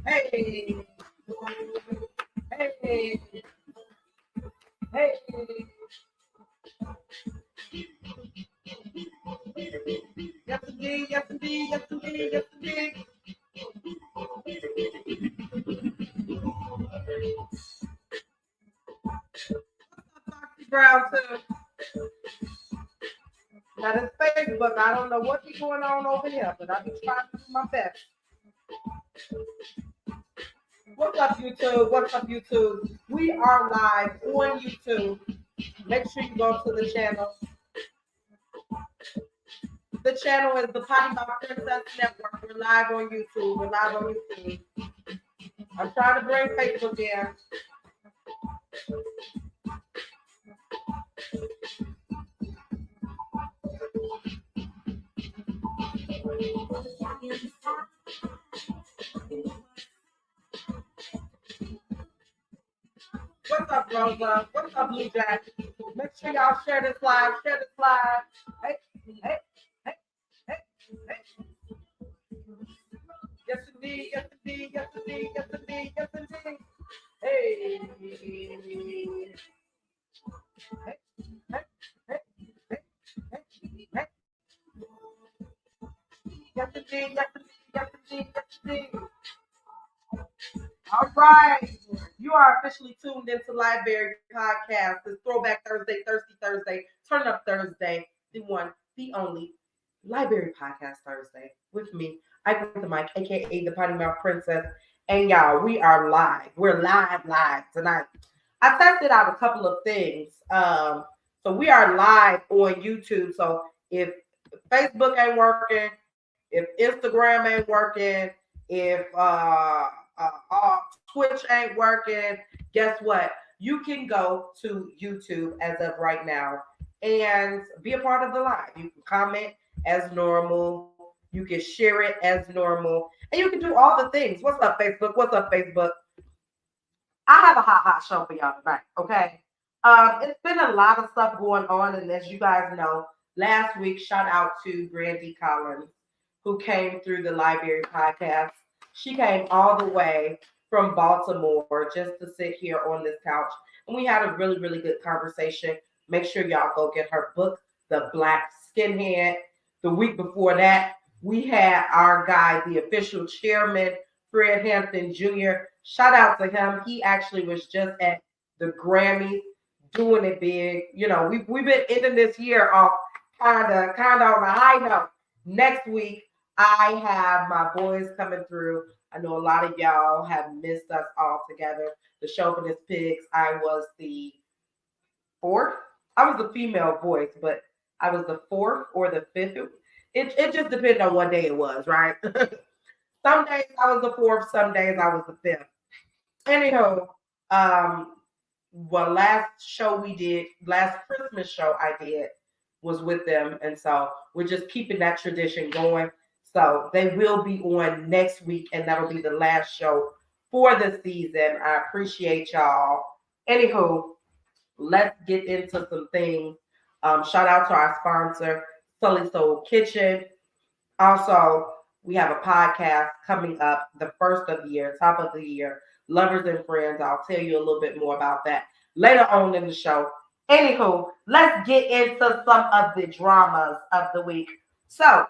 Hey, hey, hey. Yes, indeed, yes, indeed, yes, indeed, yes, indeed. Foxy Brown, too. Now, this Facebook, I don't know what's going on over here, but I'll be trying to do my best. What's up, YouTube? What's up, YouTube? We are live on YouTube. Make sure you go to the channel. The channel is the Potty Mouth Princess Network. We're live on YouTube. We're live on YouTube. I'm trying to bring Facebook in. What's up, Rosa? What's up, Blue Jack? Make sure y'all share this live. Share this live. Hey, hey, hey, hey, hey. Yes, indeed. Yes, indeed. Yes, indeed. Yes, indeed. Yes, indeed. Hey. Hey, hey, hey, hey, hey, hey. Yes, indeed. Yes, indeed. Yes, indeed. Yes, indeed. All right. You are officially tuned into Library Podcast. It's Throwback Thursday, Thirsty Thursday, Turn Up Thursday, the one, the only Library Podcast Thursday with me, Ike with the Mic, aka the Potty Mouth Princess. And y'all, we are live. We're live tonight. I tested out a couple of things. So we are live on YouTube. So if Facebook ain't working, if Instagram ain't working, if Twitch ain't working, guess what? You can go to YouTube as of right now and be a part of the live. You can comment as normal. You can share it as normal. And you can do all the things. What's up, Facebook? What's up, Facebook? I have a hot show for y'all tonight, okay? It's been a lot of stuff going on, and as you guys know, last week, shout out to Brandy Collins, who came through the Library Podcast. She came all the way from Baltimore just to sit here on this couch, and we had a really, really good conversation. Make sure y'all go get her book, The Black Skinhead. The week before that, we had our guy, the official chairman, Fred Hampton Jr. Shout out to him. He actually was just at the Grammys doing it big. You know, we've been ending this year off kind of on a high note. Next week, I have my boys coming through. I know a lot of y'all have missed us all together. The Chauvinist Pigs. I was the fourth. I was the female voice, but I was the fourth or the fifth. It just depended on what day it was, right? Some days I was the fourth, some days I was the fifth. Anyhow, um, well, last Christmas show I did was with them, and so we're just keeping that tradition going. So they will be on next week, and that'll be the last show for the season. I appreciate y'all. Anywho, let's get into some things. Shout out to our sponsor, Sully Soul Kitchen. Also, we have a podcast coming up, the first of the year, top of the year, Lovers and Friends. I'll tell you a little bit more about that later on in the show. Anywho, let's get into some of the dramas of the week. So,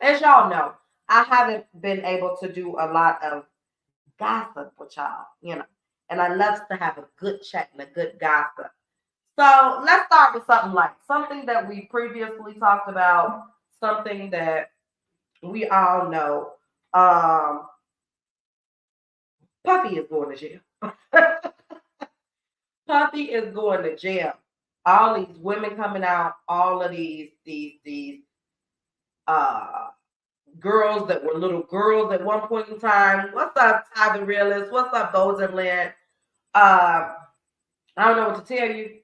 as y'all know, I haven't been able to do a lot of gossip with y'all, and I love to have a good chat and a good gossip. So, let's start with something that we previously talked about, something that we all know Puffy is going to jail. Puffy is going to jail. All these women coming out, all of these uh girls that were little girls at one point in time. What's up, Ty the Realist? What's up, Bozeman? I don't know what to tell you.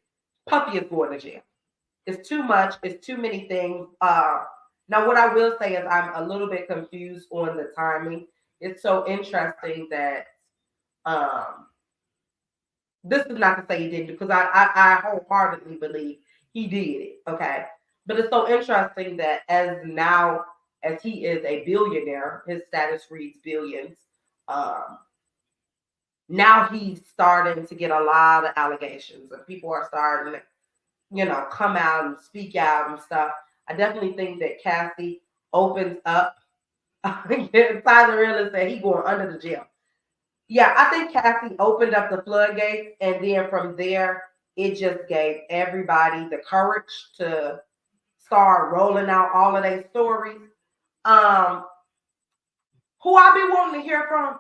Puffy is going to jail. It's too much. It's too many things. Now, what I will say is I'm a little bit confused on the timing. It's so interesting that this is not to say he didn't, because I wholeheartedly believe he did it. Okay. But it's so interesting that as he is a billionaire, his status reads billions. Now he's starting to get a lot of allegations, and people are starting to, come out and speak out and stuff. I definitely think that Cassie opens up. Tyler Real said he going under the jail. Yeah, I think Cassie opened up the floodgates, and then from there, it just gave everybody the courage to start rolling out all of their stories. Who I be wanting to hear from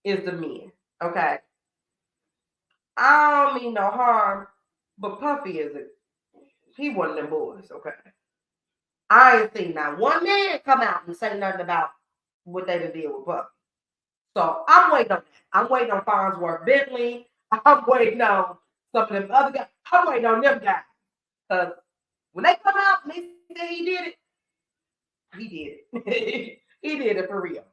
is the men. Okay, I don't mean no harm, but Puffy he one of them boys. Okay, I ain't seen not one man come out and say nothing about what they done did with Puffy. So I'm waiting on that. I'm waiting on Farnsworth Bentley. I'm waiting on some of them other guys. I'm waiting on them guys. Because when they come out and they say he did it, he did it. He did it for real.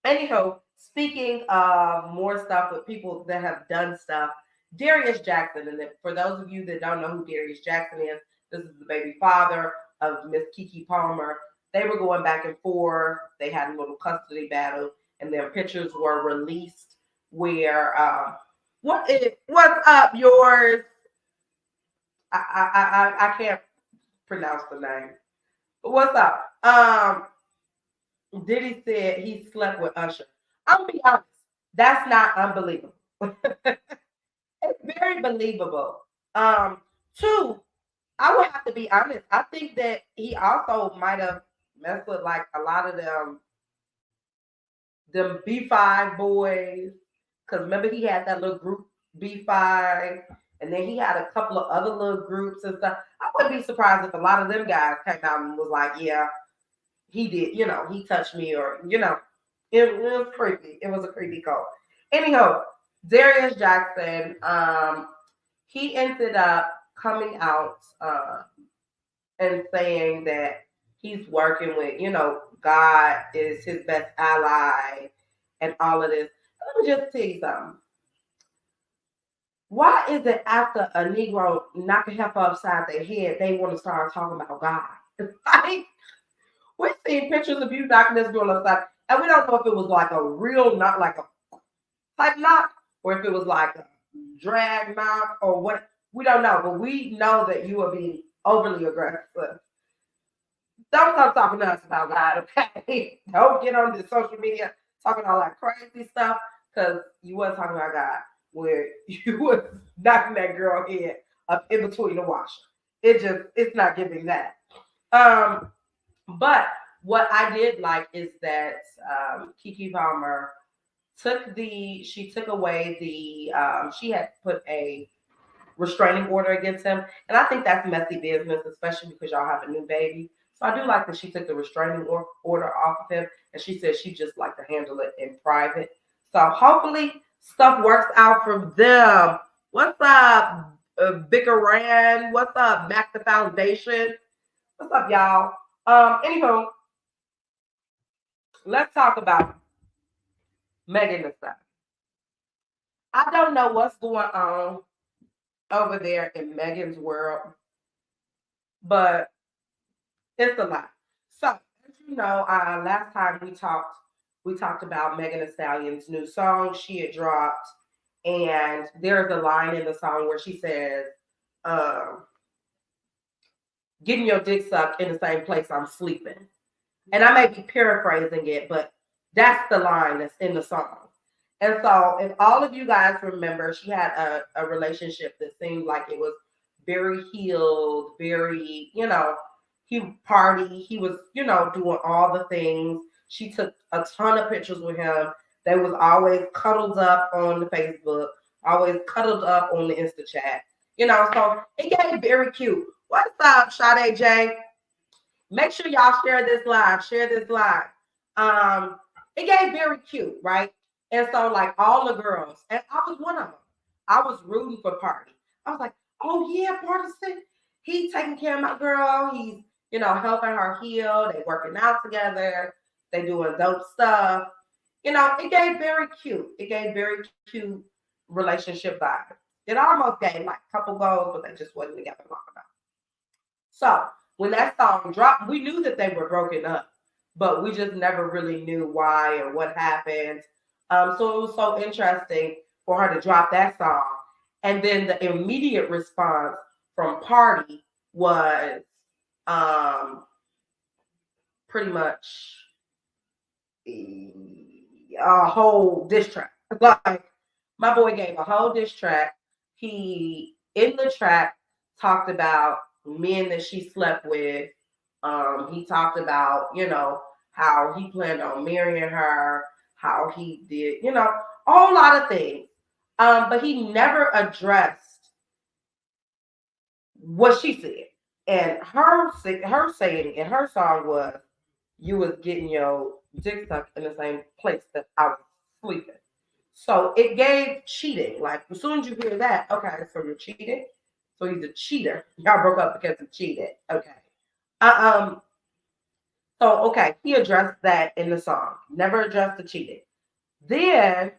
Anyhow, speaking of more stuff with people that have done stuff, Darius Jackson, and for those of you that don't know who Darius Jackson is, this is the baby father of Miss Keke Palmer. They were going back and forth. They had a little custody battle, and their pictures were released where what's up yours? I can't pronounce the name. But what's up? Diddy said he slept with Usher. I'm gonna be honest, that's not unbelievable. It's very believable. Two, I would have to be honest. I think that he also might have messed with like a lot of them B5 boys. Because remember he had that little group B5, and then he had a couple of other little groups and stuff. I wouldn't be surprised if a lot of them guys came out and was like, yeah, he did, he touched me, or it was creepy. It was a creepy call. Anyhow, Darius Jackson, he ended up coming out and saying that he's working with, God is his best ally and all of this. Let me just tell you something. Why is it after a Negro knock a heifer upside their head, they want to start talking about God? Like, we've seen pictures of you knocking this girl upside, and we don't know if it was like a real knock, like a type knock, or if it was like a drag knock or what. We don't know, but we know that you are being overly aggressive. Don't come talking to us about God, okay? Don't get on the social media talking all that crazy stuff, because you wasn't talking about God, where you was knocking that girl head up in between the washer. It's not giving that. But what I did like is that Keke Palmer took away she had put a restraining order against him. And I think that's messy business, especially because y'all have a new baby. So I do like that she took the restraining order off of him, and she said she just like to handle it in private. So hopefully stuff works out for them. What's up, Vicar Rand? What's up, Mac the Foundation? What's up, y'all? Anywho, let's talk about Megan Thee Stallion. I don't know what's going on over there in Megan's world, but it's a lot. So, as you know, last time we talked about Megan Thee Stallion's new song she had dropped, and there's a line in the song where she says, "Getting your dick sucked in the same place I'm sleeping." And I may be paraphrasing it, but that's the line that's in the song. And so, if all of you guys remember, she had a relationship that seemed like it was very healed, very, he partied, he was, doing all the things. She took a ton of pictures with him. They was always cuddled up on the Facebook, always cuddled up on the Insta chat, so it got very cute. What's up, Sade J? Make sure y'all share this live. It got very cute, right? And so, like, all the girls, and I was one of them. I was rooting for Party. I was like, oh yeah, Party said he's taking care of my girl. He's, helping her heal. They working out together. They doing dope stuff. It gave very cute. It gave very cute relationship vibe. It almost gave like a couple goals, but they just wasn't together long enough. So when that song dropped, we knew that they were broken up. but we just never really knew why or what happened. So it was so interesting for her to drop that song. And then the immediate response from Party was um, pretty much a whole diss track. Like my boy gave a whole diss track. He in the track talked about men that she slept with. He talked about, how he planned on marrying her, how he did, a whole lot of things. But he never addressed what she said. And her saying in her song was, "You was getting your dick stuck in the same place that I was sleeping." So it gave cheating. Like as soon as you hear that, okay, so you're cheating. So he's a cheater. Y'all broke up because he cheated. Okay. Um. So okay, he addressed that in the song. Never addressed the cheating. Then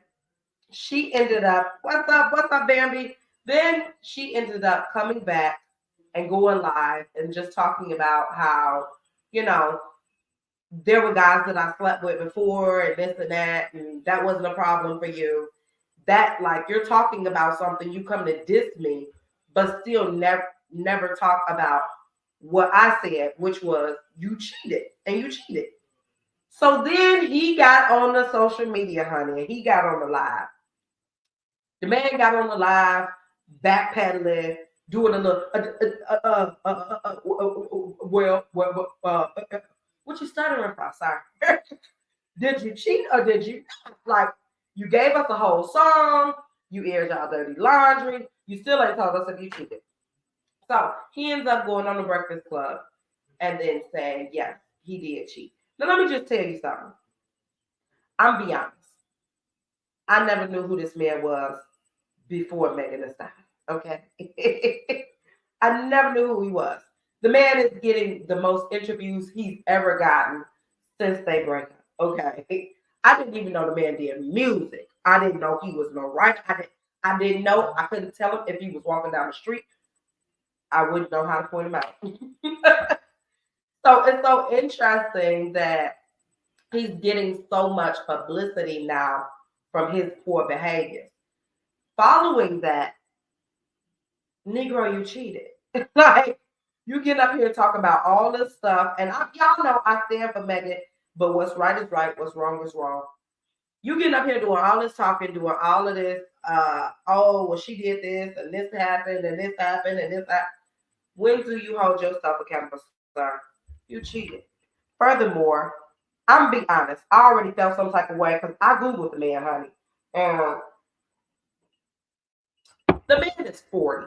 she ended up, what's up, Bambi? Then she ended up coming back and going live and just talking about how, you know, there were guys that I slept with before and this and that wasn't a problem for you. That like you're talking about something, you come to diss me, but still never talk about what I said, which was you cheated and you cheated. So then he got on the social media, honey, and he got on the live. The man got on the live, backpedaling, doing a little, what you stuttering for? Sorry. Did you cheat or did you like? You gave us a whole song. You aired our dirty laundry. You still ain't told us if you cheated. So he ends up going on the Breakfast Club and then saying, yes, he did cheat. Now let me just tell you something. I'm be honest. I never knew who this man was before Megan Thee Stallion. Okay. I never knew who he was. The man is getting the most interviews he's ever gotten since they break up. Okay. I didn't even know the man did music. I didn't know he was no writer. I didn't know. I couldn't tell him if he was walking down the street. I wouldn't know how to point him out. So it's so interesting that he's getting so much publicity now from his poor behavior. Following that, Negro, you cheated. Like, you get up here talking about all this stuff, and y'all know I stand for Megan, but what's right is right, what's wrong is wrong. You getting up here doing all this talking, doing all of this, well, she did this, and this happened, and this happened, and this happened. When do you hold yourself accountable, sir? You cheated. Furthermore, I'm being honest, I already felt some type of way because I Googled the man, honey. And the man is 40.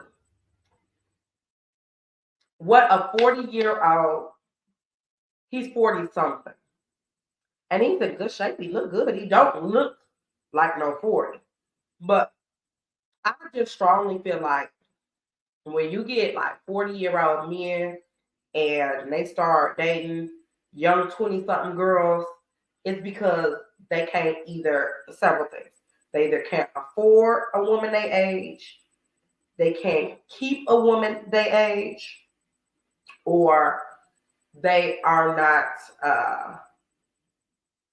What a 40-year-old, he's 40 something. And he's in good shape. He look good. He don't look like no 40. But I just strongly feel like when you get like 40-year-old men and they start dating young 20-something girls, it's because they can't several things. They either can't afford a woman their age, they can't keep a woman their age, or they are not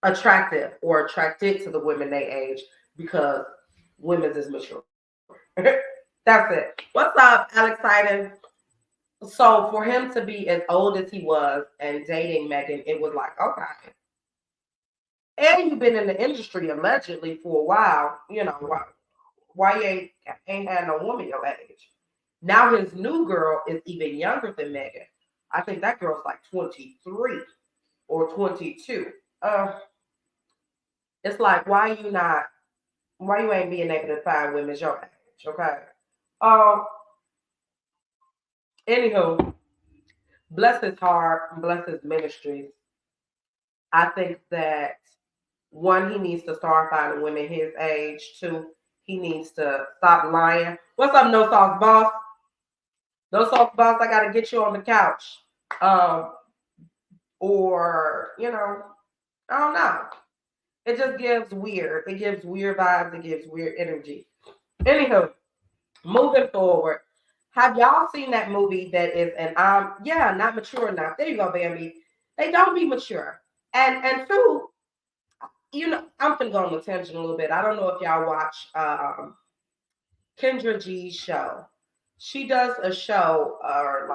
attractive or attracted to the women they age because women's is mature. That's it. What's up, Alex Titan? So for him to be as old as he was and dating Megan, it was like, okay. And you've been in the industry allegedly for a while, why you ain't had no woman your age? Now his new girl is even younger than Megan. I think that girl's like 23 or 22. It's like, why you ain't being able to find women your age, okay? Anywho, bless his heart, bless his ministries. I think that one, he needs to start finding women his age. Two, he needs to stop lying. What's up, No Sauce Boss? No Sauce Boss, I gotta get you on the couch. Or, I don't know. It just gives weird. It gives weird vibes. It gives weird energy. Anywho, moving forward, have y'all seen that movie that is not mature enough? There you go, Bambi. They don't be mature. And two, I'm gonna go on the tangent a little bit. I don't know if y'all watch Kendra G's show. She does a show or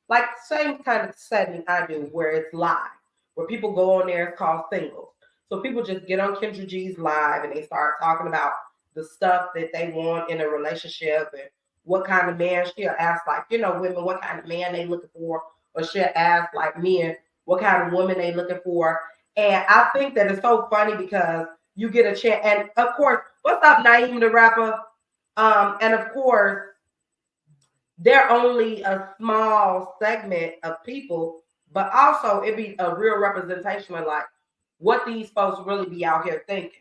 like same kind of setting I do where it's live, where people go on there, it's called singles. So people just get on Kendra G's live and they start talking about the stuff that they want in a relationship and what kind of man. She'll ask, like, women what kind of man they looking for, or she'll ask like men what kind of woman they looking for. And I think that it's so funny because you get a chance, and of course, what's up, Naeem the rapper? And of course, they're only a small segment of people, but also it be a real representation of like what these folks really be out here thinking.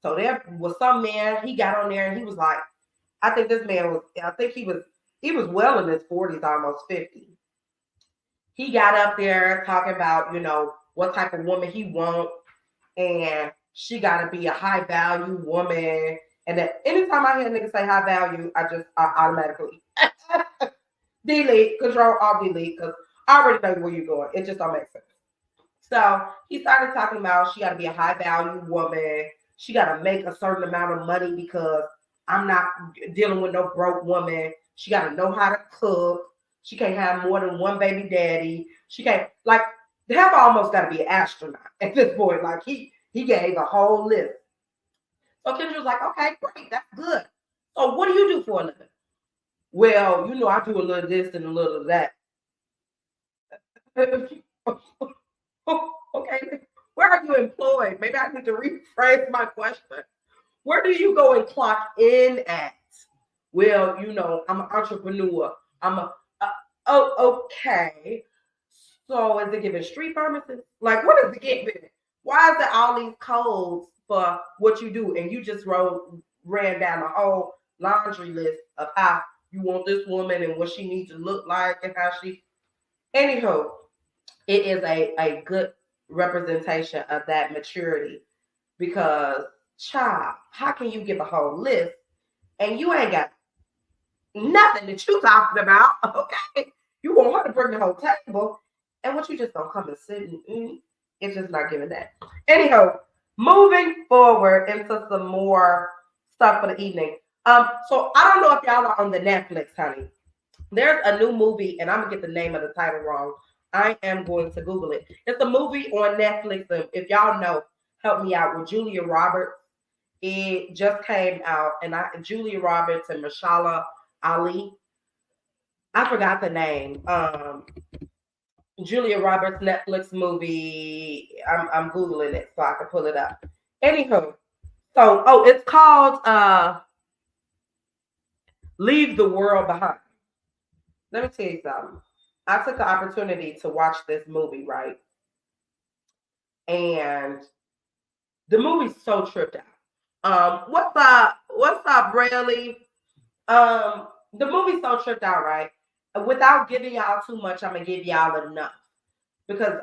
So there was some man, he got on there and he was like, I think he was well in his 40s, almost 50. He got up there talking about, what type of woman he want, and she got to be a high value woman. And then anytime I hear a nigga say high value, I automatically delete, control, alt delete, because I already know where you're going. It just don't make sense. So he started talking about she got to be a high value woman. She got to make a certain amount of money because I'm not dealing with no broke woman. She got to know how to cook. She can't have more than one baby daddy. She can't, like, they have almost got to be an astronaut at this point. Like, he gave a whole list. So Kendra was like, okay, great, that's good. So what do you do for a living? Well, I do a little of this and a little of that. Okay, where are you employed? Maybe I need to rephrase my question. Where do you go and clock in at? Well, I'm an entrepreneur. I'm a, oh, okay. So is it giving street pharmacist? Like, what is it giving? Why is there all these codes for what you do? And you just ran down a whole laundry list of how you want this woman and what she needs to look like and how she. Anywho, it is a good representation of that maturity because, child, how can you give a whole list and you ain't got nothing that you talking about? Okay, you want her to bring the whole table, and what you just don't come and sit and eat. It's just not giving that. Anyhow, moving forward into some more stuff for the evening. So I don't know if y'all are on the Netflix, honey. There's a new movie, and I'm gonna get the name of the title wrong. I am going to Google it. It's a movie on Netflix. And if y'all know, help me out with Julia Roberts. It just came out, and Julia Roberts and Mahershala Ali. I forgot the name. Julia Roberts Netflix movie. I'm googling it so I can pull it up. Anywho, so it's called Leave the World Behind. Let me tell you something. I took the opportunity to watch this movie, right? And the movie's so tripped out. What's up, Rayleigh? The movie's so tripped out, right? Without giving y'all too much, I'm gonna give y'all enough because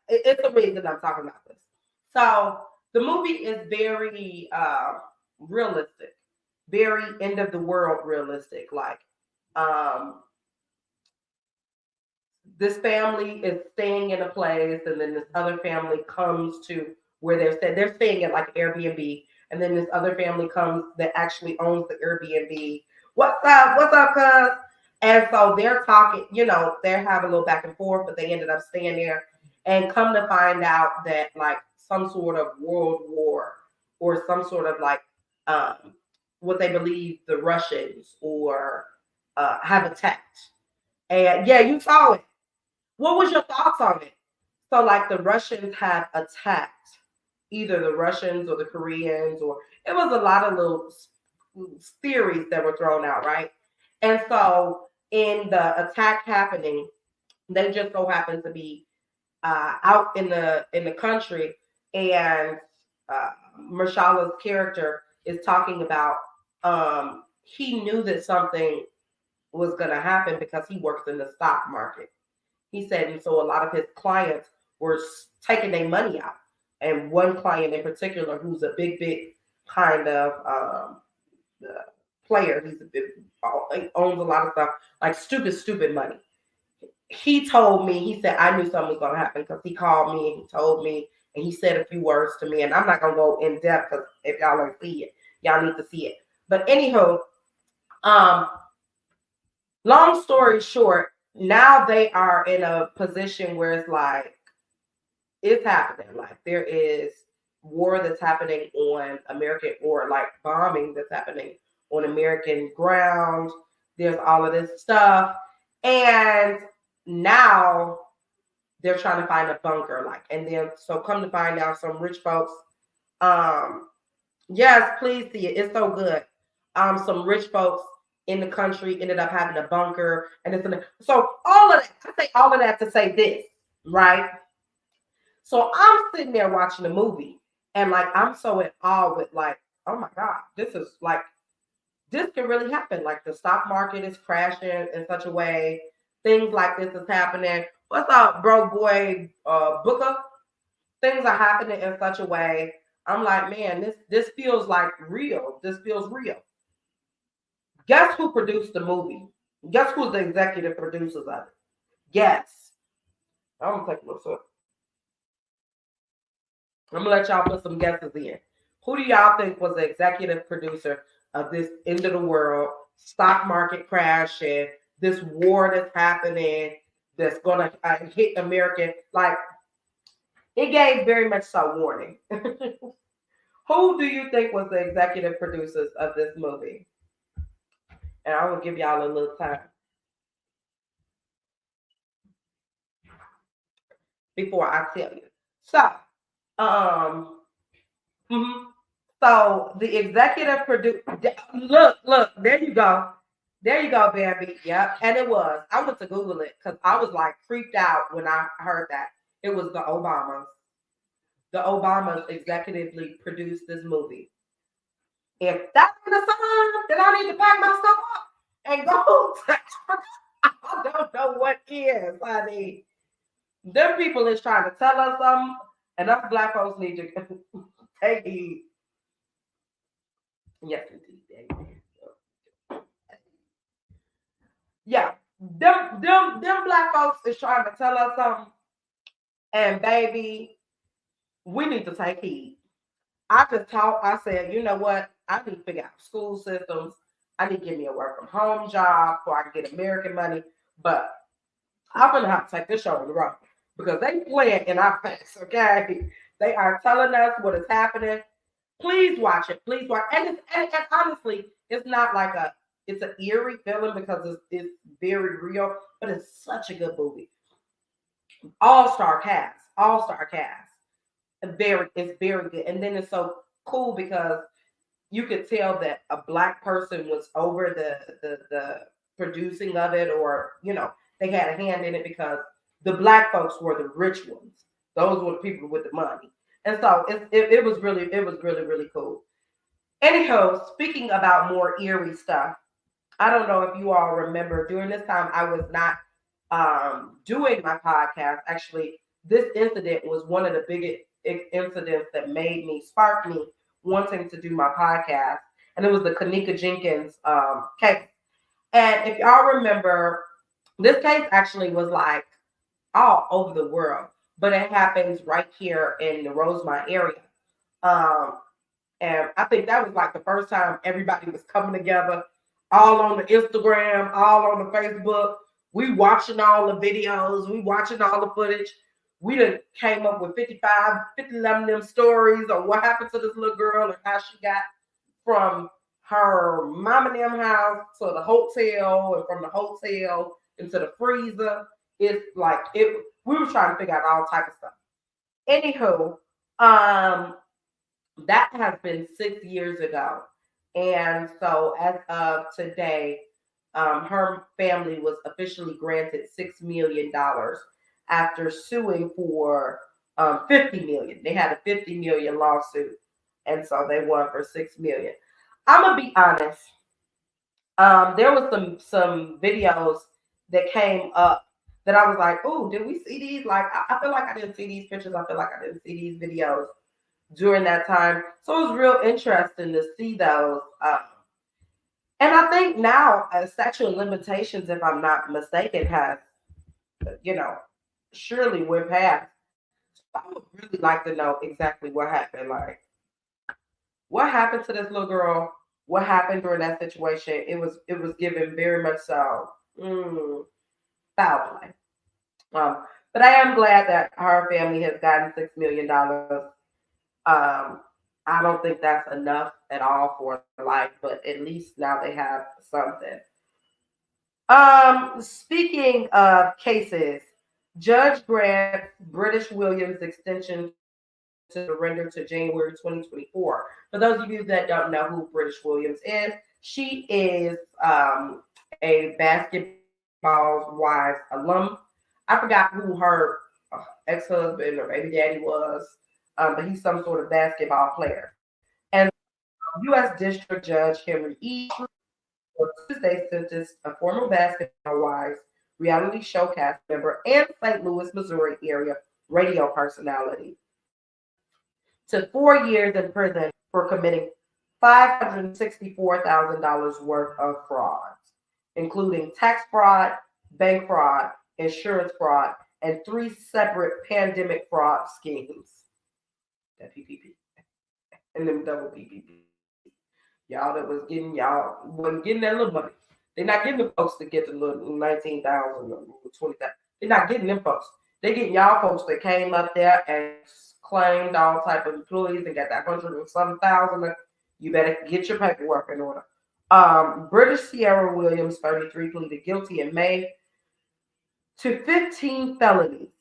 it's the reason I'm talking about this. So the movie is very realistic, very end of the world realistic. Like, this family is staying in a place, and then this other family comes to where they're staying at like Airbnb, and then this other family comes that actually owns the Airbnb. What's up? What's up, cuz? And so they're talking, they're having a little back and forth, but they ended up staying there and come to find out that like some sort of world war or some sort of like what they believe the Russians or have attacked. And yeah, you saw it. What was your thoughts on it? So, like, the Russians have attacked either the Russians or the Koreans, or it was a lot of little theories that were thrown out, right? And so, in the attack happening, they just so happened to be out in the country, and Marshall's character is talking about he knew that something was going to happen because he works in the stock market. He said, and so a lot of his clients were taking their money out. And one client in particular, who's a big kind of player, he owns a lot of stuff, like stupid money. he told me, he said, I knew something was going to happen because he called me and he told me and he said a few words to me. And I'm not going to go in depth because if y'all don't see it, y'all need to see it. But anywho, long story short, now they are in a position where it's like, it's happening. Like there is war that's happening on American, or like bombing that's happening on American ground. There's all of this stuff. And now they're trying to find a bunker. Like, and then so come to find out some rich folks. Yes, please see it. It's so good. Some rich folks in the country ended up having a bunker, and so all of that. I say all of that to say this, right? So I'm sitting there watching the movie, and like I'm so in awe with like, oh my God, this is like, this can really happen. Like the stock market is crashing in such a way, things like this is happening. What's up, bro boy Booker? Things are happening in such a way. I'm like, man, this feels like real. This feels real. Guess who produced the movie? Guess who's the executive producers of it? Guess. I'm gonna take a look. I'm gonna let y'all put some guesses in. Who do y'all think was the executive producer of this end of the world, stock market crashing, this war that's happening, that's gonna hit America? Like, it gave very much so warning. Who do you think was the executive producers of this movie? And I will give y'all a little time before I tell you. So, so the executive producer, look, there you go. There you go, Bambi. Yep. And it was. I went to Google it because I was like freaked out when I heard that. It was the Obamas. The Obamas executively produced this movie. If that's the sign, then I need to pack my stuff up and go to Africa. I don't know what is. I mean, them people is trying to tell us something, and us black folks need to take heed. Yes, indeed. Yeah, them black folks is trying to tell us something, and baby, we need to take heed. I just taught. I said, you know what? I need to figure out school systems. I need to give me a work from home job so I can get American money. But I'm gonna have to take this show on the road because they playing in our face. Okay, they are telling us what is happening. Please watch it. Please watch. And honestly, it's not like it's an eerie feeling because it's very real, but it's such a good movie. All-star cast. All-star cast. It's very good. And then it's so cool because you could tell that a black person was over the producing of it, or they had a hand in it because the black folks were the rich ones. Those were the people with the money. And so it was really really cool. Anyhow, speaking about more eerie stuff, I don't know if you all remember during this time I was not doing my podcast. Actually, this incident was one of the biggest incidents that sparked me wanting to do my podcast, and it was the Kenneka Jenkins case. And if y'all remember, this case actually was like all over the world, but it happens right here in the Rosemont area. And I think that was like the first time everybody was coming together, all on the Instagram, all on the Facebook. We watching all the videos, we watching all the footage. We done came up with 50 of them stories on what happened to this little girl and how she got from her mom and them house to the hotel, and from the hotel into the freezer. It's like we were trying to figure out all type of stuff. Anywho, that has been 6 years ago. And so as of today, her family was officially granted $6 million after suing for $50 million. They had a $50 million lawsuit, and so they won for $6 million. I'm gonna be honest. There was some videos that came up that I was like, "Oh, did we see these?" Like, I feel like I didn't see these pictures. I feel like I didn't see these videos during that time. So it was real interesting to see those. And I think now statute of limitations, if I'm not mistaken, has surely went past. I would really like to know exactly what happened. Like, what happened to this little girl? What happened during that situation? It was given very much so foul play. But I am glad that her family has gotten $6 million. Um, I don't think that's enough at all for life, but at least now they have something. Speaking of cases, Judge grants British Williams extension to surrender to January 2024. For those of you that don't know who British Williams is, she is a basketball wives alum. I forgot who her ex-husband or baby daddy was, but he's some sort of basketball player. And U.S. District Judge Henry E. on Tuesday sentenced a former basketball wives reality show cast member and St. Louis, Missouri area radio personality to 4 years in prison for committing $564,000 worth of frauds, including tax fraud, bank fraud, insurance fraud, and 3 separate pandemic fraud schemes. That PPP and them double PPP. Y'all that was getting y'all wasn't getting that little money. They're not getting the folks to get the little 19,000 or 20,000. They're not getting them folks. They're getting y'all folks that came up there and claimed all type of employees and got that 100,000. You better get your paperwork in order. British Sierra Williams, 33, pleaded guilty in May to 15 felonies,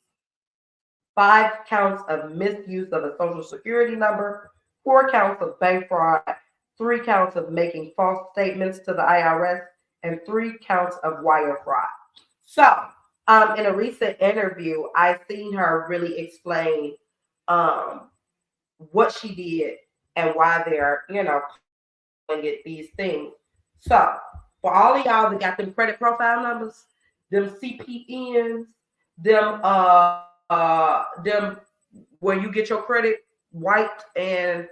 5 counts of misuse of a social security number, 4 counts of bank fraud, 3 counts of making false statements to the IRS, and 3 counts of wire fraud. So, in a recent interview, I seen her really explain what she did and why they're, calling it these things. So, for all of y'all that got them credit profile numbers, them CPNs, them where you get your credit wiped and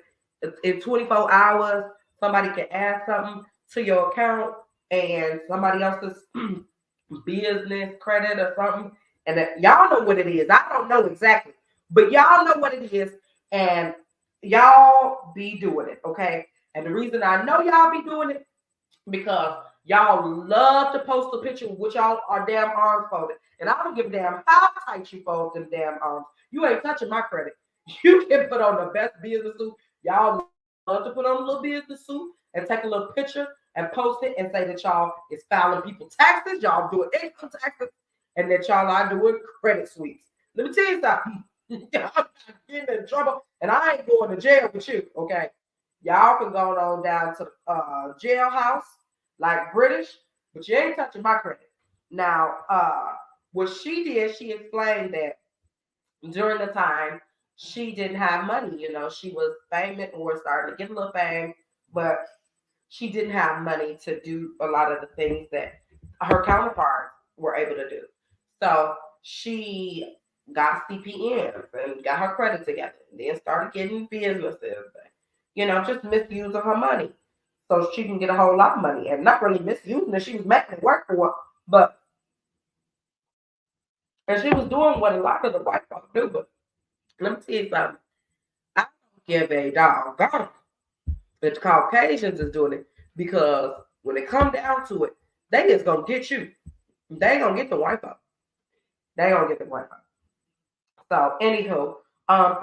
in 24 hours somebody can add something to your account and somebody else's business credit or something, and y'all know what it is. I don't know exactly, but y'all know what it is, and y'all be doing it, okay? And the reason I know y'all be doing it because y'all love to post a picture with y'all are damn arms folded, and I don't give a damn how tight you fold them damn arms. You ain't touching my credit. You can put on the best business suit. Y'all love to put on a little business suit and take a little picture and post it and say that y'all is filing people taxes, y'all doing income taxes, and that y'all are doing credit sweeps. Let me tell you something. Y'all not getting in trouble, and I ain't going to jail with you, okay? Y'all can go on down to jailhouse like British, but you ain't touching my credit. Now, what she did, she explained that during the time she didn't have money. She was famous or starting to get a little fame, but she didn't have money to do a lot of the things that her counterparts were able to do. So she got CPNs and got her credit together, and then started getting businesses, and, just misusing her money so she can get a whole lot of money, and not really misusing it. She was making it work for her, but and she was doing what a lot of the white folks do. But let me tell you something. I don't give a doggone that the Caucasians is doing it, because when it come down to it, they just gonna get you. They ain't gonna get the white folks. They ain't gonna get the white folks. So, anywho,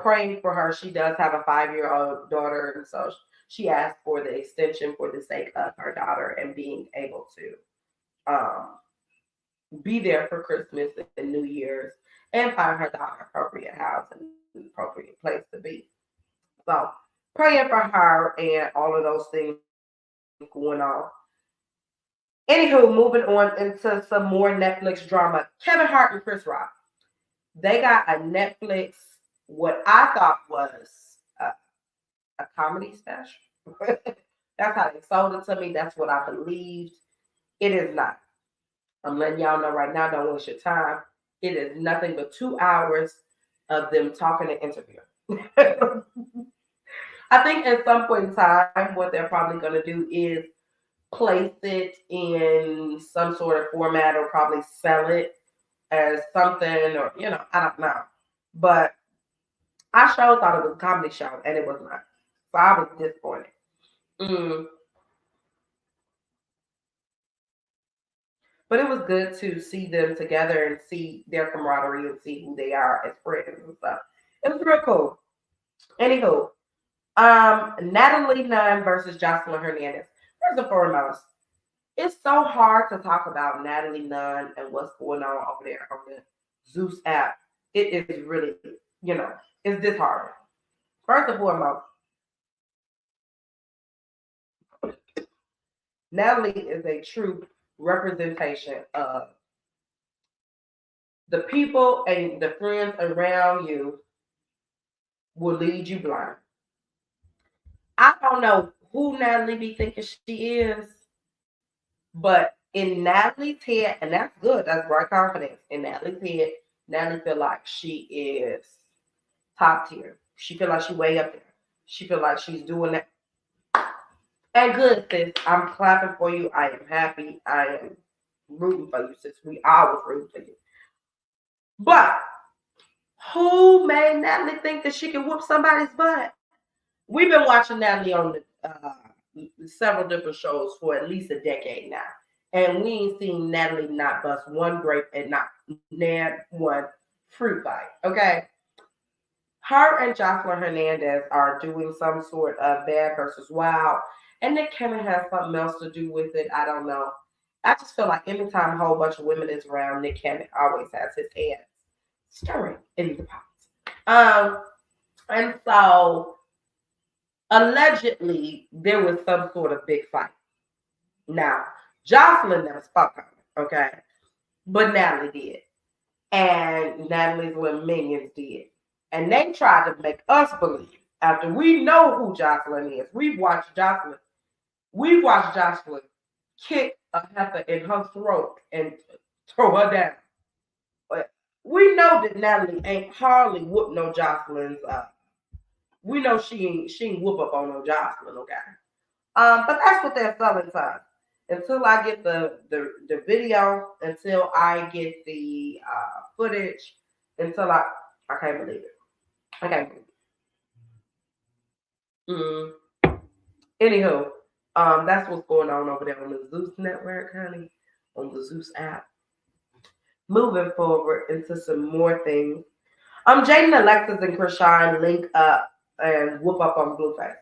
praying for her. She does have a 5-year-old daughter, and so she asked for the extension for the sake of her daughter and being able to be there for Christmas and New Year's and find her daughter appropriate house and appropriate place to be. So, praying for her and all of those things going on. Anywho, moving on into some more Netflix drama. Kevin Hart and Chris Rock. They got a Netflix, what I thought was a comedy special. That's how they sold it to me. That's what I believed. It is not. I'm letting y'all know right now, don't waste your time. It is nothing but 2 hours of them talking and interviewing. I think at some point in time, what they're probably going to do is place it in some sort of format or probably sell it as something, or I don't know. But I sure thought it was a comedy show, and it was not. So I was disappointed. Mm. But it was good to see them together and see their camaraderie and see who they are as friends and stuff. It was real cool. Anywho, Natalie Nunn versus Jocelyn Hernandez. First and foremost, it's so hard to talk about Natalie Nunn and what's going on over there on the Zeus app. It is really, it's disheartening. First and foremost, Natalie is a true representation of the people and the friends around you will lead you blind. I don't know who Natalie be thinking she is, but in Natalie's head, and that's good, that's right confidence. In Natalie's head, Natalie feel like she is top tier. She feel like she way up there. She feel like she's doing that. And good, sis. I'm clapping for you. I am happy. I am rooting for you, sis. We always root for you. But who made Natalie think that she can whoop somebody's butt? We've been watching Natalie on several different shows for at least a decade now. And we ain't seen Natalie not bust one grape and not nab one fruit bite. Okay. Her and Jocelyn Hernandez are doing some sort of bad versus wild. And Nick Cannon has something else to do with it. I don't know. I just feel like anytime a whole bunch of women is around, Nick Cannon always has his hands stirring in the pot. And so allegedly there was some sort of big fight. Now, Jocelyn never spoke on it, okay? But Natalie did. And Natalie's little minions did. And they tried to make us believe, after we know who Jocelyn is, we watched Jocelyn kick a heifer in her throat and throw her down. But we know that Natalie ain't hardly whooped no Jocelyn's. We know she ain't whoop up on no Jocelyn, okay? But that's what they're selling time. Until I get the video, until I get the footage, until I can't believe it. I can't believe it. Anywho, that's what's going on over there on the Zeus network, honey, on the Zeus app. Moving forward into some more things. Jaden, Alexis, and Chrisean link up and whoop up on Blueface.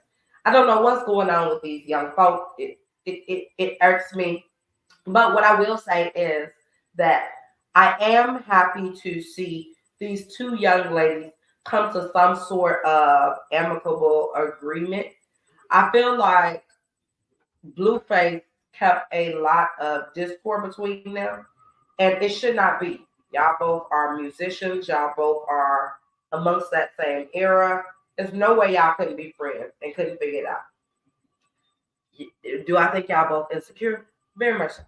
I don't know what's going on with these young folks. It irks me. But what I will say is that I am happy to see these two young ladies come to some sort of amicable agreement. I feel like Blueface kept a lot of discord between them, and it should not be. Y'all both are musicians. Y'all both are amongst that same era. There's no way y'all couldn't be friends and couldn't figure it out. Do I think y'all both insecure? Very much so.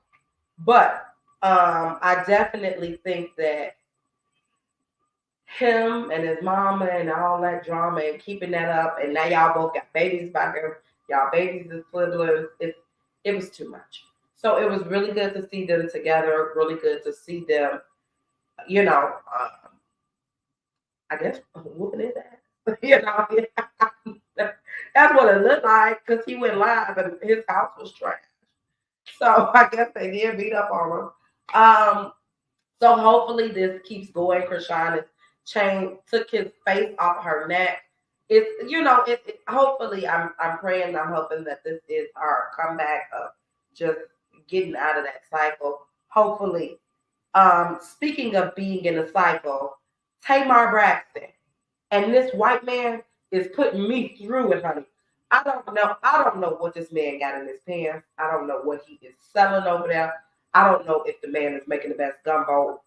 But I definitely think that him and his mama and all that drama and keeping that up, and now y'all both got babies by him. Y'all babies is siblings. It was too much. So it was really good to see them together. Really good to see them, I guess whooping his ass. That's what it looked like because he went live and his house was trash. So I guess they did beat up on him. So hopefully this keeps going. Chrisean took his face off her neck. It's hopefully I'm praying, I'm hoping that this is our comeback of just getting out of that cycle. Hopefully. Speaking of being in a cycle, Tamar Braxton and this white man is putting me through it, honey. I don't know what this man got in his pants. I don't know what he is selling over there. I don't know if the man is making the best gumbo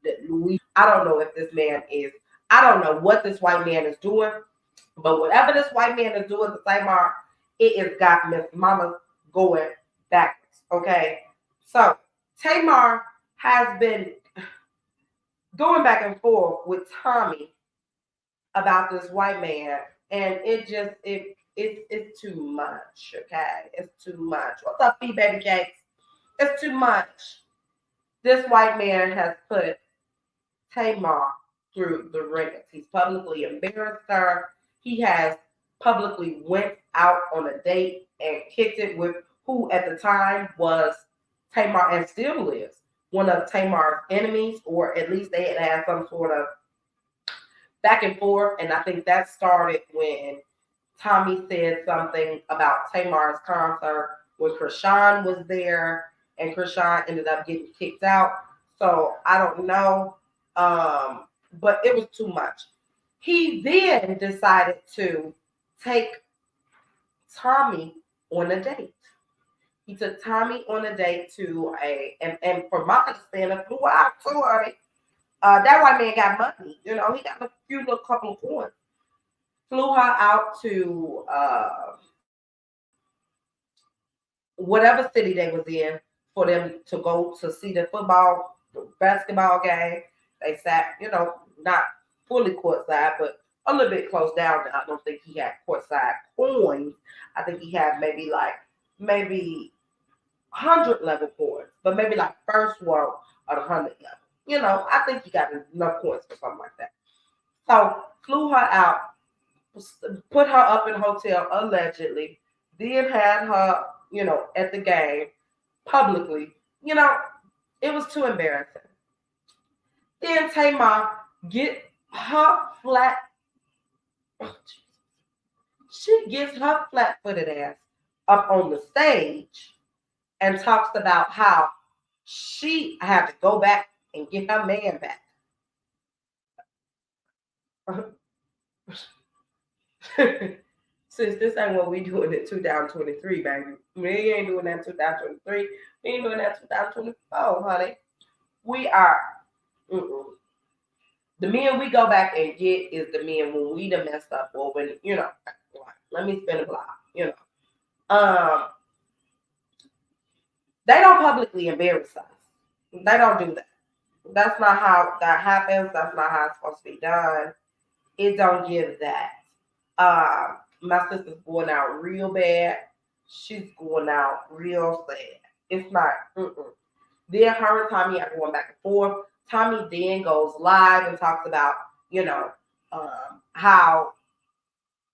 that Louis. I don't know if this man is. I don't know what this white man is doing, but whatever this white man is doing to Tamar, it has got Miss Mama going backwards. Okay, so Tamar has been going back and forth with Tommy about this white man, and it's too much. Okay, it's too much. What's up, baby cakes? It's too much. This white man has put Tamar through the ringer. He's publicly embarrassed her. He has publicly went out on a date and kicked it with who at the time was Tamar and still is one of Tamar's enemies, or at least they had some sort of back and forth. And I think that started when Tommy said something about Tamar's concert when Krishan was there, and Krishan ended up getting kicked out. So I don't know, but it was too much. He then decided to take Tommy on a date. He took Tommy on a date to and from my understanding, flew out to her. That white man got money. You know, he got a few little couple of coins. Flew her out to whatever city they was in for them to go to see the basketball game. They sat, you know, not fully courtside, but a little bit close down. I don't think he had courtside coins. I think he had maybe 100 level coins, but maybe like first one or the 100 level. You know, I think he got enough coins for something like that. So flew her out, put her up in a hotel allegedly, then had her, you know, at the game publicly. You know, it was too embarrassing. Then Tamar get her flat. She gets her flat-footed ass up on the stage and talks about how she had to go back and get her man back. Since this ain't what we doing in 2023, baby. We ain't doing that in 2023. We ain't doing that in 2024, honey. We are. The men we go back and get is the men when we done messed up, or when, you know, let me spin a block, you know. They don't publicly embarrass us. They don't do that. That's not how that happens. That's not how it's supposed to be done. It don't give that. My sister's going out real bad. She's going out real sad. It's not. Then her and Tommy are going back and forth. Tommy then goes live and talks about, you know, how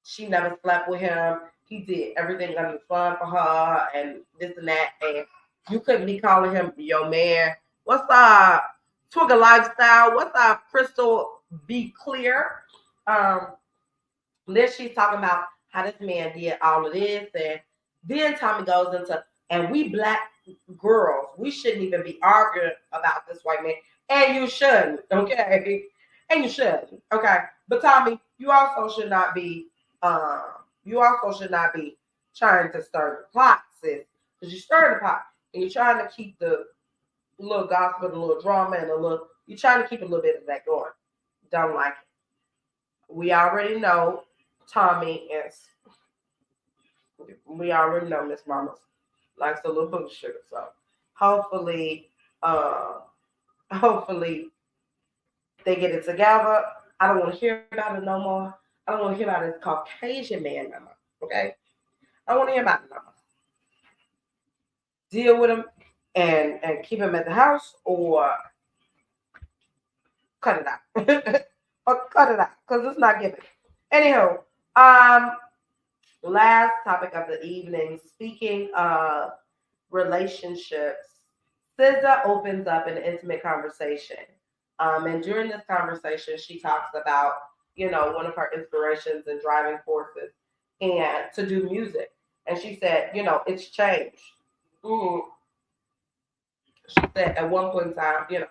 she never slept with him. He did everything under the sun for her and this and that. And you couldn't be calling him your man. What's up, Twigger Lifestyle? What's up, Crystal? Be clear. Then she's talking about how this man did all of this. And then Tommy goes into, and we black girls, we shouldn't even be arguing about this white man. And you shouldn't, okay? And you shouldn't, okay? But Tommy, you also should not be trying to stir the pot, sis. Because you stir the pot and you're trying to keep the little gossip and a little drama and you're trying to keep a little bit of that going. Don't like it. We already know Tommy is, we already know Miss Mama likes a little booty sugar. So hopefully they get it together. I don't want to hear about it no more. I don't want to hear about this Caucasian man no more. Okay? I don't want to hear about it no more. Deal with him and keep him at the house, or cut it out. Or cut it out, because it's not giving. Anywho, last topic of the evening, speaking of relationships, SZA opens up an intimate conversation. And during this conversation, she talks about, you know, one of her inspirations and driving forces and to do music. And she said, you know, it's changed. She said at one point in time, you know,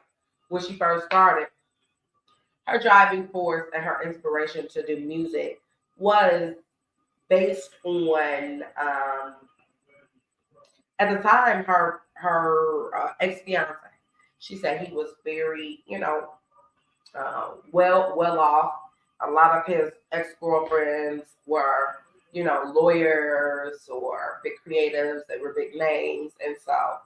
when she first started, her driving force and her inspiration to do music was based on, at the time, her ex-fiance. She said he was very, you know, well off. A lot of his ex-girlfriends were, you know, lawyers or big creatives. They were big names. And so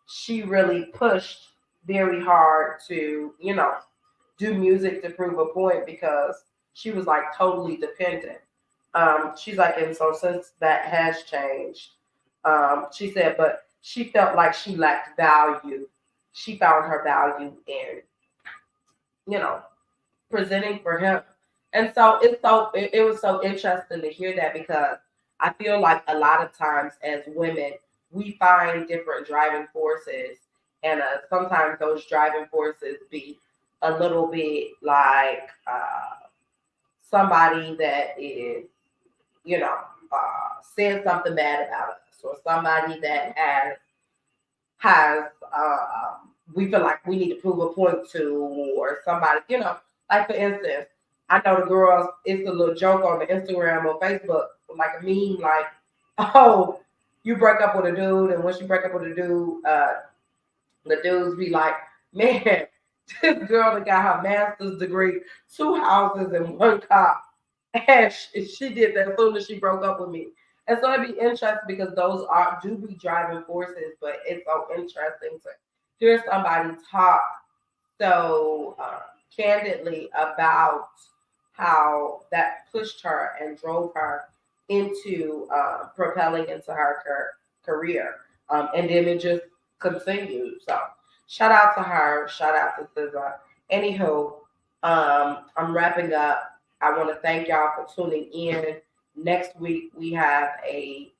she really pushed very hard to, you know, do music to prove a point, because she was like totally dependent. She's like, and so since that has changed, she said, but she felt like she lacked value. She found her value in you know, presenting for him. And so it was so interesting to hear that, because I feel like a lot of times as women, we find different driving forces, and sometimes those driving forces be a little bit like somebody that is, you know, said something bad about us, or somebody that has we feel like we need to prove a point to, or somebody, like for instance, I know the girls, it's a little joke on the Instagram or Facebook, like a meme, like, oh, you break up with a dude, and once you break up with a dude, the dudes be like, man, this girl that got her master's degree, 2 houses and 1 car, and she did that as soon as she broke up with me. And so it'd be interesting, because those do be driving forces, but it's so interesting to hear somebody talk so candidly about how that pushed her and drove her into propelling into her career. And then it just continued. So shout out to her. Shout out to SZA. Anywho, I'm wrapping up. I want to thank y'all for tuning in. Next week, we have a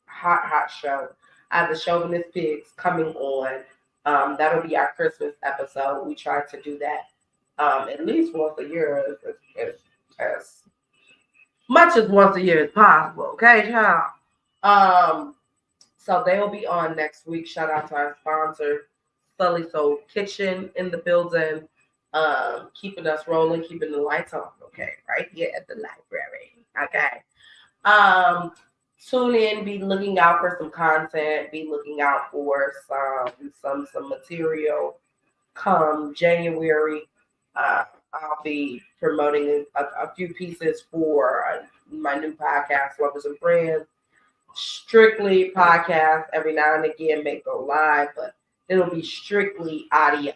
hot show. I have the Chauvinist Pigs coming on. That'll be our Christmas episode. We try to do that at least once a year, as much as once a year as possible. Okay, child. So they'll be on next week. Shout out to our sponsor, Sully Soul Kitchen, in the building, keeping us rolling, keeping the lights on. Okay, right here at the library. Okay. Tune in, be looking out for some content, be looking out for some material. Come January, I'll be promoting a few pieces for my new podcast, Lovers and Friends. Strictly podcast. Every now and again may go live, but it'll be strictly audio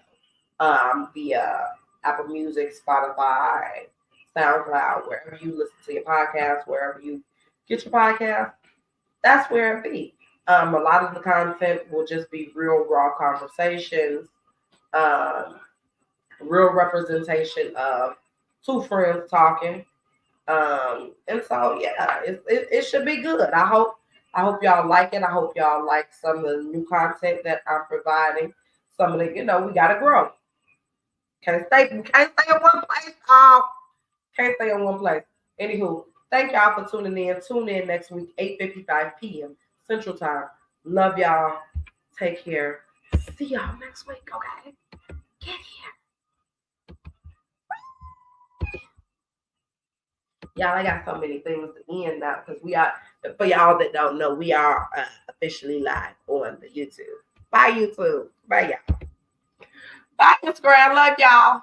via Apple Music, Spotify, SoundCloud, wherever you listen to your podcast, wherever you get your podcast, that's where it be. A lot of the content will just be real raw conversations, real representation of two friends talking. And so yeah, it should be good. I hope y'all like it. I hope y'all like some of the new content that I'm providing. Some of the, we gotta grow. Can't stay in one place. Can't stay in one place. Anywho, thank y'all for tuning in. Tune in next week, 8:55 p.m. Central Time. Love y'all. Take care. See y'all next week, okay? Get here. Y'all, I got so many things to end now, because we are, for y'all that don't know, we are officially live on the YouTube. Bye, YouTube. Bye, y'all. Bye, Instagram. Love y'all.